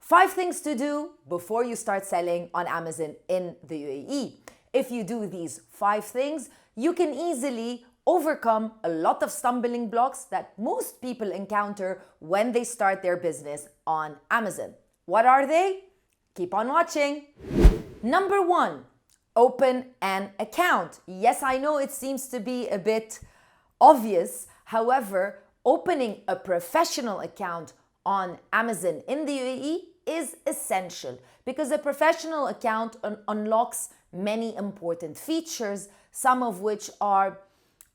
5 things to do before you start selling on Amazon in the UAE. If you do these 5 things, you can easily overcome a lot of stumbling blocks that most people encounter when they start their business on Amazon. What are they? Keep on watching. Number 1, open an account. Yes, I know it seems to be a bit obvious. However, opening a professional account on Amazon in the UAE is essential because a professional account unlocks many important features, some of which are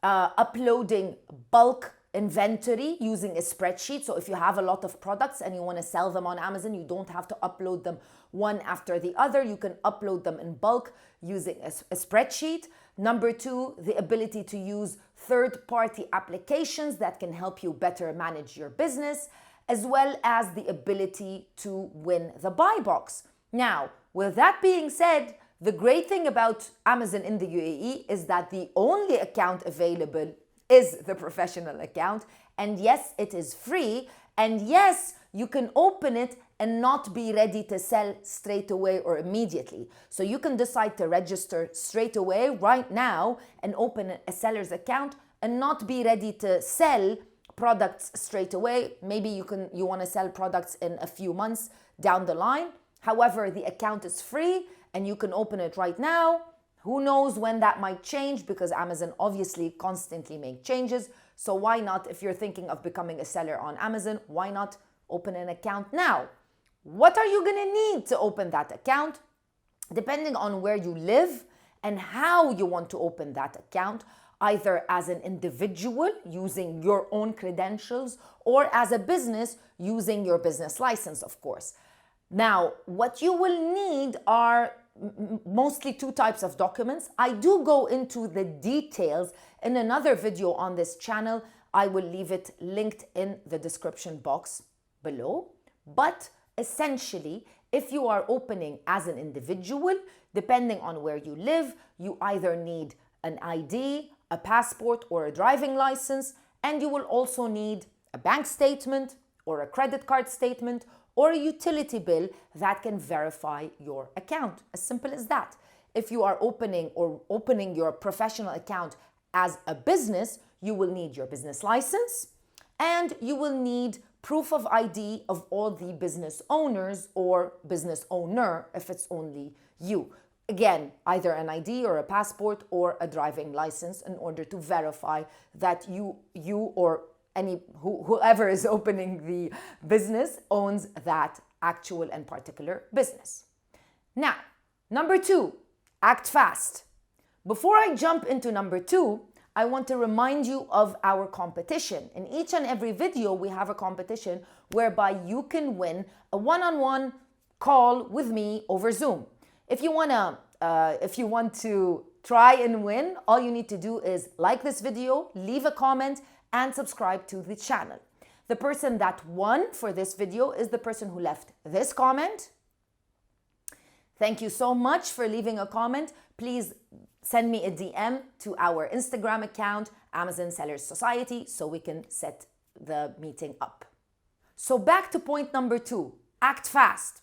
uploading bulk inventory using a spreadsheet. So if you have a lot of products and you want to sell them on Amazon, you don't have to upload them one after the other. You can upload them in bulk using a spreadsheet. Number 2, the ability to use third-party applications that can help you better manage your business, as well as the ability to win the buy box. Now, with that being said, the great thing about Amazon in the UAE is that the only account available is the professional account. And yes, it is free. And yes, you can open it and not be ready to sell straight away or immediately. So you can decide to register straight away right now and open a seller's account and not be ready to sell products straight away. Maybe you want to sell products in a few months down the line. However, the account is free and you can open it right now. Who knows when that might change, because Amazon obviously constantly make changes. So why not, if you're thinking of becoming a seller on Amazon, why not open an account now? What are you gonna need to open that account? Depending on where you live and how you want to open that account, either as an individual using your own credentials or as a business using your business license, of course. Now, what you will need are mostly 2 types of documents. I do go into the details in another video on this channel. I will leave it linked in the description box below. But essentially, if you are opening as an individual, depending on where you live, you either need an ID, a passport, or a driving license, and you will also need a bank statement or a credit card statement or a utility bill that can verify your account. As simple as that. If you are opening your professional account as a business, you will need your business license and you will need proof of ID of all the business owners or business owner if it's only you. Again, either an ID or a passport or a driving license in order to verify that you or whoever is opening the business owns that actual and particular business. Now, number 2, act fast. Before I jump into number 2, I want to remind you of our competition. In each and every video, we have a competition whereby you can win a one-on-one call with me over Zoom. If you want to try and win, all you need to do is like this video, leave a comment, and subscribe to the channel. The person that won for this video is the person who left this comment. Thank you so much for leaving a comment. Please send me a DM to our Instagram account, Amazon Sellers Society, so we can set the meeting up. So back to point number 2, act fast.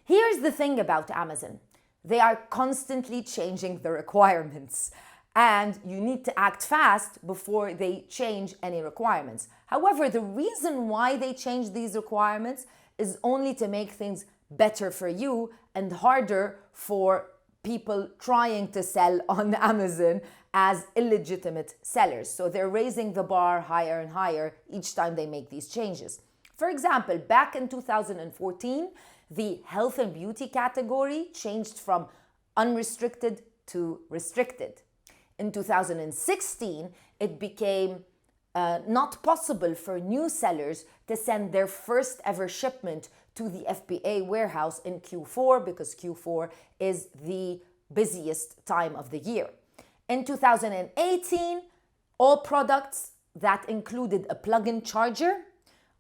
Here's the thing about Amazon. They are constantly changing the requirements, and you need to act fast before they change any requirements. However, the reason why they change these requirements is only to make things better for you and harder for people trying to sell on Amazon as illegitimate sellers. So they're raising the bar higher and higher each time they make these changes. For example, back in 2014, the health and beauty category changed from unrestricted to restricted. In 2016, it became not possible for new sellers to send their first ever shipment to the FBA warehouse in Q4 because Q4 is the busiest time of the year. In 2018, all products that included a plug-in charger,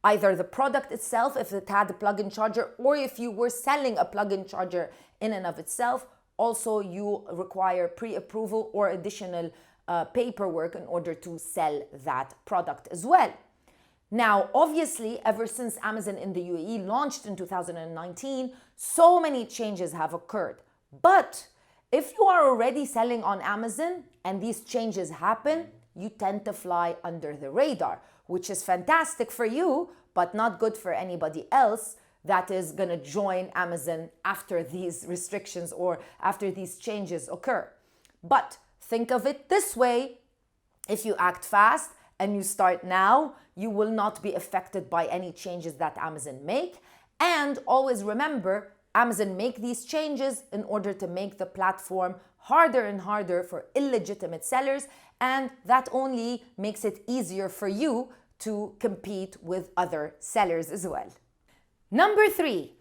either the product itself, if it had a plug-in charger, or if you were selling a plug-in charger in and of itself, also you require pre-approval or additional paperwork in order to sell that product as well. Now, obviously, ever since Amazon in the UAE launched in 2019, so many changes have occurred. But if you are already selling on Amazon and these changes happen, you tend to fly under the radar, which is fantastic for you, but not good for anybody else that is going to join Amazon after these restrictions or after these changes occur. But think of it this way: if you act fast and you start now, you will not be affected by any changes that Amazon make. And always remember, Amazon make these changes in order to make the platform harder and harder for illegitimate sellers, and that only makes it easier for you to compete with other sellers as well. Number 3,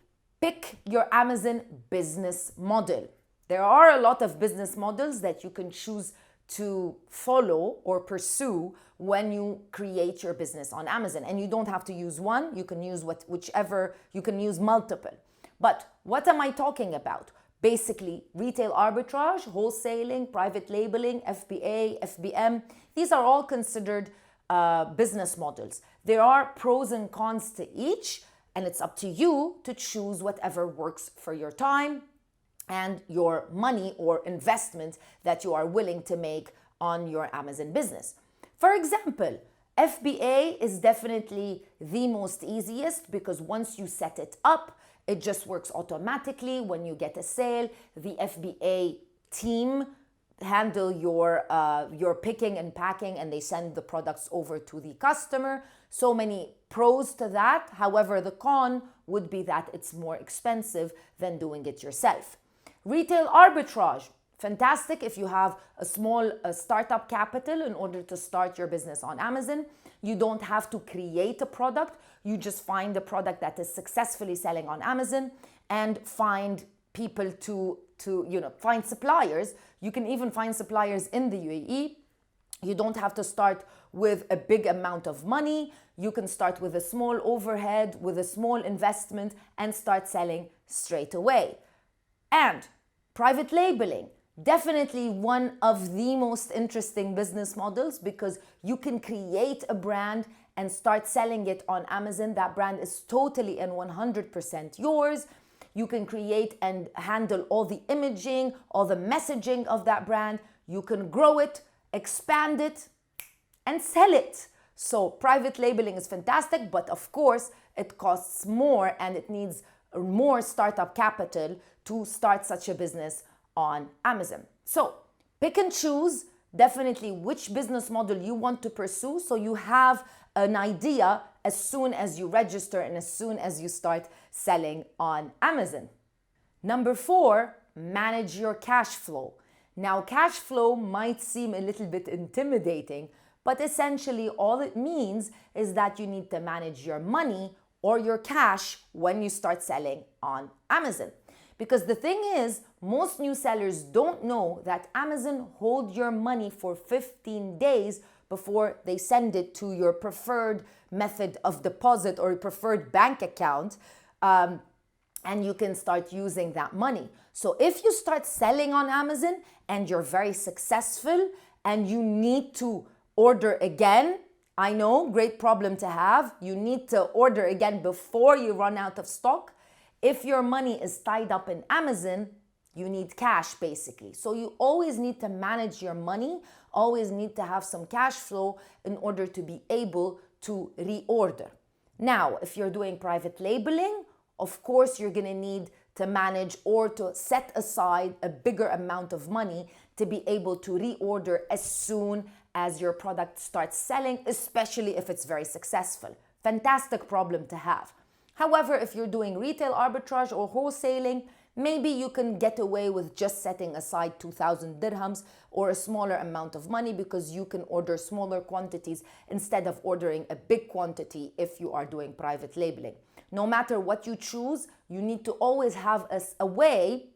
pick your Amazon business model. There are a lot of business models that you can choose to follow or pursue when you create your business on Amazon. And you don't have to use one, you can use whichever, you can use multiple. But what am I talking about? Basically, retail arbitrage, wholesaling, private labeling, FBA, FBM. These are all considered business models. There are pros and cons to each, and it's up to you to choose whatever works for your time and your money or investment that you are willing to make on your Amazon business. For example, FBA is definitely the most easiest because once you set it up, it just works automatically. When you get a sale, the FBA team handle your picking and packing, and they send the products over to the customer. So many pros to that. However, the con would be that it's more expensive than doing it yourself. Retail arbitrage, fantastic if you have a small startup capital in order to start your business on Amazon. You don't have to create a product. You just find a product that is successfully selling on Amazon and find people to find suppliers. You can even find suppliers in the UAE. You don't have to start with a big amount of money. You can start with a small overhead, with a small investment, and start selling straight away. And private labeling, definitely one of the most interesting business models because you can create a brand and start selling it on Amazon. That brand is totally and 100% yours. You can create and handle all the imaging, all the messaging of that brand. You can grow it, expand it, and sell it. So private labeling is fantastic, but of course it costs more and it needs more startup capital to start such a business on Amazon. So pick and choose definitely which business model you want to pursue so you have an idea as soon as you register and as soon as you start selling on Amazon. Number 4, manage your cash flow. Now, cash flow might seem a little bit intimidating, but essentially all it means is that you need to manage your money or your cash when you start selling on Amazon. Because the thing is, most new sellers don't know that Amazon holds your money for 15 days before they send it to your preferred method of deposit or preferred bank account, and you can start using that money. So if you start selling on Amazon and you're very successful and you need to order again, I know, great problem to have. You need to order again before you run out of stock. If your money is tied up in Amazon, you need cash basically. So you always need to manage your money, always need to have some cash flow in order to be able to reorder. Now, if you're doing private labeling, of course you're gonna need to manage or to set aside a bigger amount of money to be able to reorder as soon as your product starts selling, especially if it's very successful. Fantastic problem to have. However, if you're doing retail arbitrage or wholesaling, maybe you can get away with just setting aside 2,000 dirhams or a smaller amount of money because you can order smaller quantities instead of ordering a big quantity if you are doing private labeling. No matter what you choose, you need to always have a way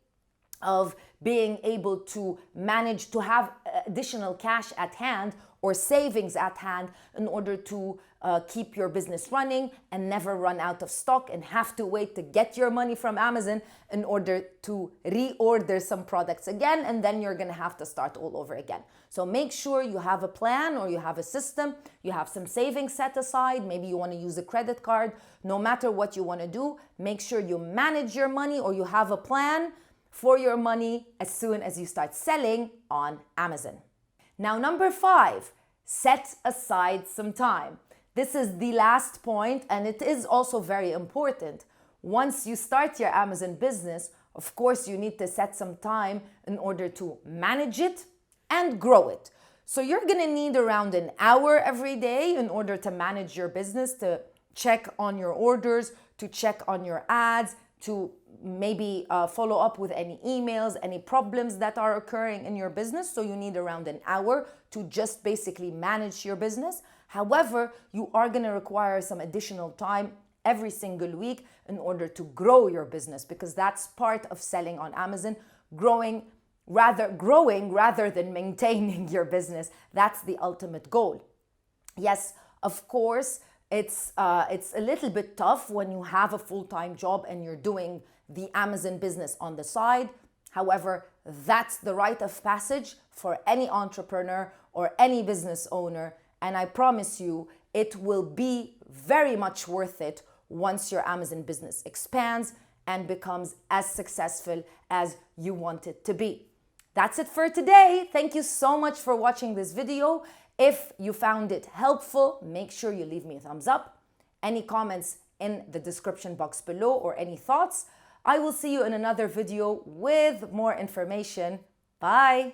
of being able to manage to have additional cash at hand or savings at hand in order to keep your business running and never run out of stock and have to wait to get your money from Amazon in order to reorder some products again, and then you're gonna have to start all over again. So make sure you have a plan or you have a system, you have some savings set aside, maybe you want to use a credit card. No matter what you want to do, make sure you manage your money or you have a plan for your money as soon as you start selling on Amazon. Now, number 5, set aside some time. This is the last point, and it is also very important. Once you start your Amazon business, of course, you need to set some time in order to manage it and grow it. So you're gonna need around an hour every day in order to manage your business, to check on your orders, to check on your ads, to maybe follow up with any emails, any problems that are occurring in your business. So you need around an hour to just basically manage your business. However, you are gonna require some additional time every single week in order to grow your business, because that's part of selling on Amazon, growing rather than maintaining your business. That's the ultimate goal. Yes, of course, it's a little bit tough when you have a full-time job and you're doing the Amazon business on the side. However, that's the rite of passage for any entrepreneur or any business owner. And I promise you, it will be very much worth it once your Amazon business expands and becomes as successful as you want it to be. That's it for today. Thank you so much for watching this video. If you found it helpful, make sure you leave me a thumbs up. Any comments in the description box below or any thoughts. I will see you in another video with more information. Bye.